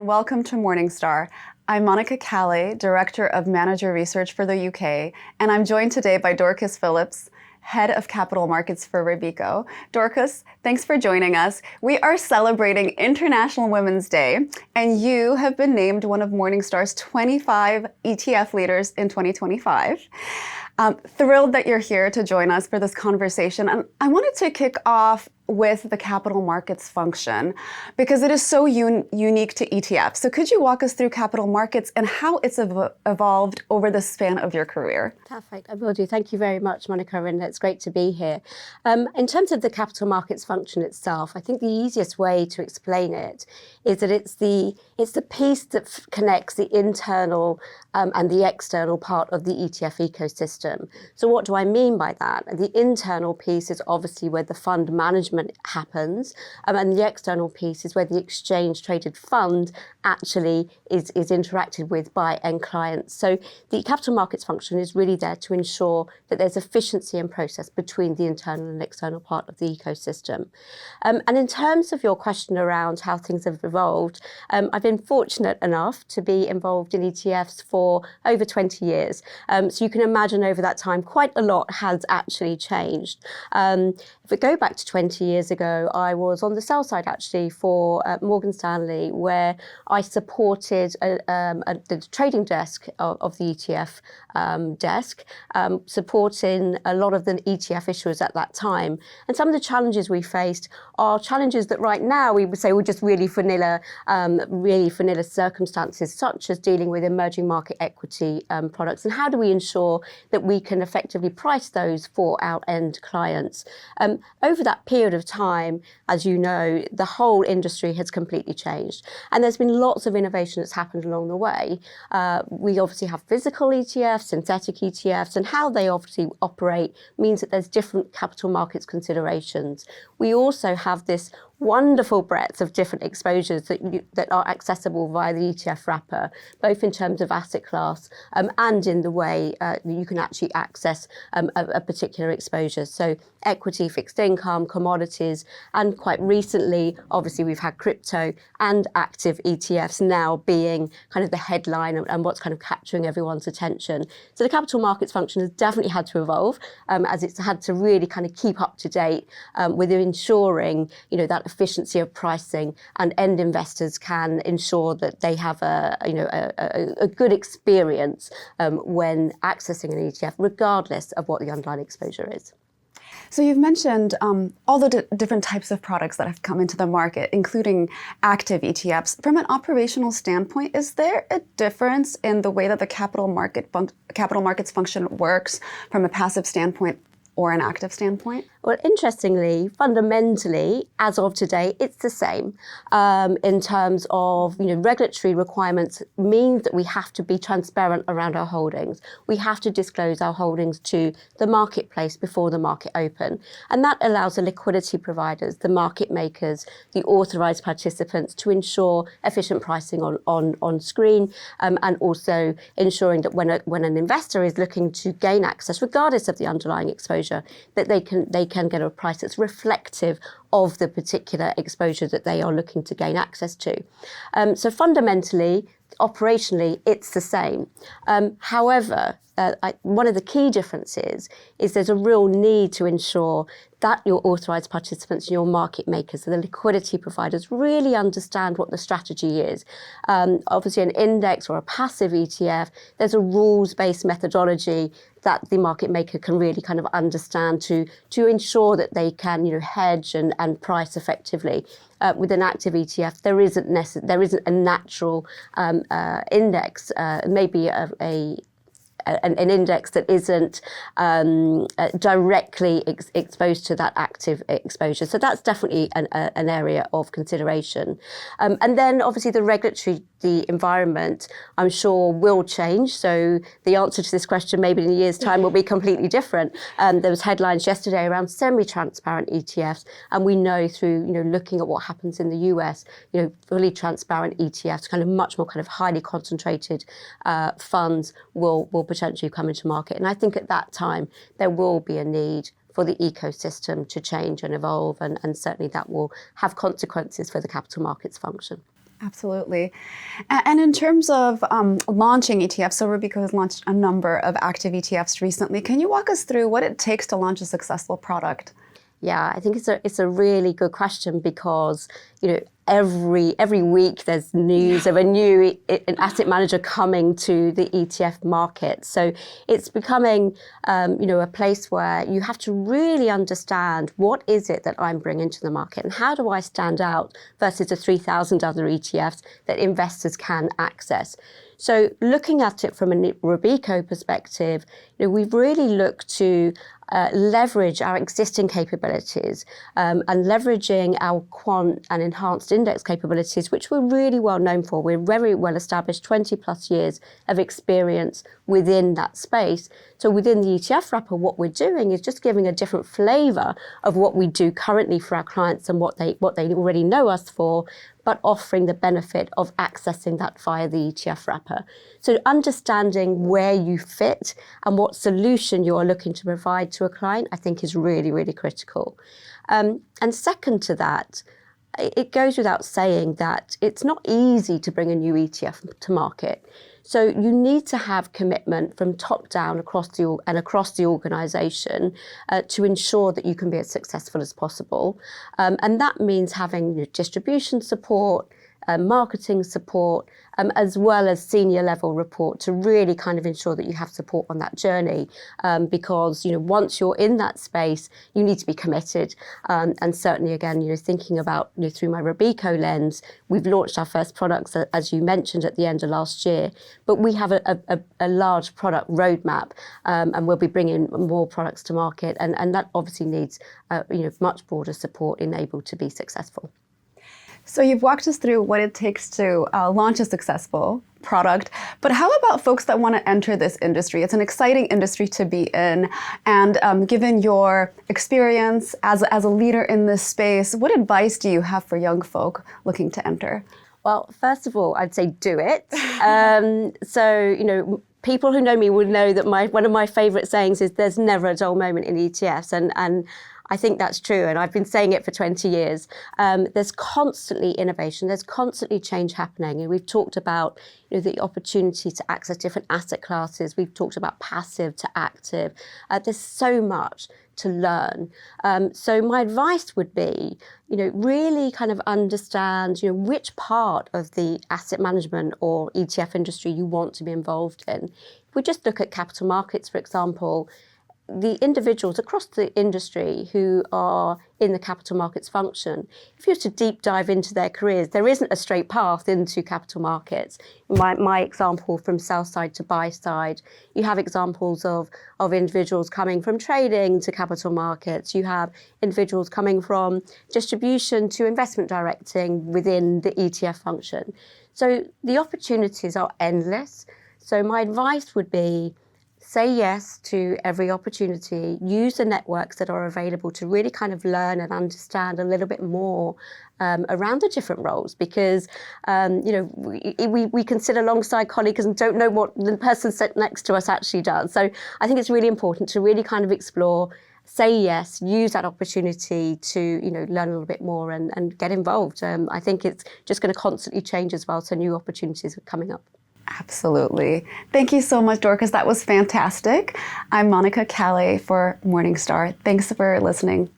welcome to Morningstar. I'm Monika Calay, Director of Manager Research for the UK, and I'm joined today by Dorcas Phillips, Head of Capital Markets for Robeco. Dorcas, thanks for joining us. We are celebrating International Women's Day, and you have been named one of Morningstar's 25 ETF leaders in 2025. Thrilled that you're here to join us for this conversation. And I wanted to kick off with the capital markets function because it is so unique to ETFs. So could you walk us through capital markets and how it's evolved over the span of your career? Perfect, I will do. Thank you very much, Monika, and it's great to be here. In terms of the capital markets function itself, I think the easiest way to explain it is that it's the piece that connects the internal and the external part of the ETF ecosystem. So what do I mean by that? The internal piece is obviously where the fund management happens, and the external piece is where the exchange traded fund actually is interacted with by end clients. So the capital markets function is really there to ensure that there's efficiency and process between the internal and external part of the ecosystem. And in terms of your question around how things have evolved, I've been fortunate enough to be involved in ETFs for over 20 years. So you can imagine over that time, quite a lot has actually changed. If we go back to 20 years ago, I was on the sell side actually for Morgan Stanley, where I supported the trading desk of the ETF desk, supporting a lot of the ETF issuers at that time. And some of the challenges we faced are challenges that right now we would say were just really vanilla circumstances, such as dealing with emerging market equity products. And how do we ensure that we can effectively price those for our end clients? Over that period of time, as you know, the whole industry has completely changed. And there's been lots of innovation that's happened along the way. We obviously have physical ETFs, synthetic ETFs, and how they obviously operate means that there's different capital markets considerations. We also have this wonderful breadth of different exposures that are accessible via the ETF wrapper, both in terms of asset class and in the way you can actually access a particular exposure. So equity, fixed income, commodities, and quite recently, obviously, we've had crypto and active ETFs now being kind of the headline and what's kind of capturing everyone's attention. So the capital markets function has definitely had to evolve as it's had to really kind of keep up to date with ensuring, that efficiency of pricing and end investors can ensure that they have a good experience when accessing an ETF, regardless of what the underlying exposure is. So you've mentioned all the different types of products that have come into the market, including active ETFs. From an operational standpoint, is there a difference in the way that the capital markets function works from a passive standpoint or an active standpoint? Well, interestingly, fundamentally, as of today, it's the same in terms of, regulatory requirements mean that we have to be transparent around our holdings. We have to disclose our holdings to the marketplace before the market open. And that allows the liquidity providers, the market makers, the authorized participants to ensure efficient pricing on screen and also ensuring that when an investor is looking to gain access, regardless of the underlying exposure, that they can get a price that's reflective of the particular exposure that they are looking to gain access to. So fundamentally, operationally, it's the same. However, one of the key differences is there's a real need to ensure that your authorized participants and your market makers, so the liquidity providers, really understand what the strategy is. Obviously, an index or a passive ETF, there's a rules-based methodology that the market maker can really kind of understand to ensure that they can, hedge and price effectively. With an active ETF, there isn't a natural index, maybe an index that isn't directly exposed to that active exposure. So that's definitely an area of consideration. And then obviously the environment, I'm sure, will change. So the answer to this question maybe in a year's time will be completely different. There was headlines yesterday around semi-transparent ETFs, and we know through looking at what happens in the US, fully transparent ETFs, kind of much more kind of highly concentrated funds will potentially come into market. And I think at that time there will be a need for the ecosystem to change and evolve, and certainly that will have consequences for the capital markets function. Absolutely. And in terms of launching ETFs, so Robeco has launched a number of active ETFs recently. Can you walk us through what it takes to launch a successful product? Yeah, I think it's a really good question because, every week there's news of a new an asset manager coming to the ETF market. So it's becoming, a place where you have to really understand what is it that I'm bringing to the market and how do I stand out versus the 3,000 other ETFs that investors can access. So looking at it from a Robeco perspective, we've really looked to leverage our existing capabilities and leveraging our quant and enhanced index capabilities, which we're really well known for. We're very well established, 20 plus years of experience within that space. So within the ETF wrapper, what we're doing is just giving a different flavor of what we do currently for our clients and what they already know us for, but offering the benefit of accessing that via the ETF wrapper. So understanding where you fit and what solution you are looking to provide to a client, I think is really, really critical. And second to that, it goes without saying that it's not easy to bring a new ETF to market. So you need to have commitment from top down across the organisation to ensure that you can be as successful as possible. And that means having distribution support, marketing support, as well as senior level report to really kind of ensure that you have support on that journey. Because once you're in that space, you need to be committed. And certainly, again, thinking about through my Robeco lens, we've launched our first products, as you mentioned, at the end of last year. But we have a large product roadmap, and we'll be bringing more products to market, and that obviously needs much broader support enabled to be successful. So you've walked us through what it takes to launch a successful product, but how about folks that want to enter this industry? It's an exciting industry to be in, and given your experience as a leader in this space, what advice do you have for young folk looking to enter? Well, first of all, I'd say do it. People who know me would know that one of my favourite sayings is there's never a dull moment in ETFs, and I think that's true, and I've been saying it for 20 years. There's constantly innovation, there's constantly change happening, and we've talked about the opportunity to access different asset classes. We've talked about passive to active. There's so much to learn. So my advice would be, really kind of understand, which part of the asset management or ETF industry you want to be involved in. If we just look at capital markets, for example, the individuals across the industry who are in the capital markets function, if you were to deep dive into their careers, there isn't a straight path into capital markets. My example from sell side to buy side, you have examples of individuals coming from trading to capital markets. You have individuals coming from distribution to investment directing within the ETF function. So the opportunities are endless. So my advice would be, say yes to every opportunity, use the networks that are available to really kind of learn and understand a little bit more around the different roles, because we can sit alongside colleagues and don't know what the person sitting next to us actually does. So I think it's really important to really kind of explore, say yes, use that opportunity to learn a little bit more and get involved. I think it's just going to constantly change as well, so new opportunities are coming up. Absolutely. Thank you so much, Dorcas. That was fantastic. I'm Monika Calay for Morningstar. Thanks for listening.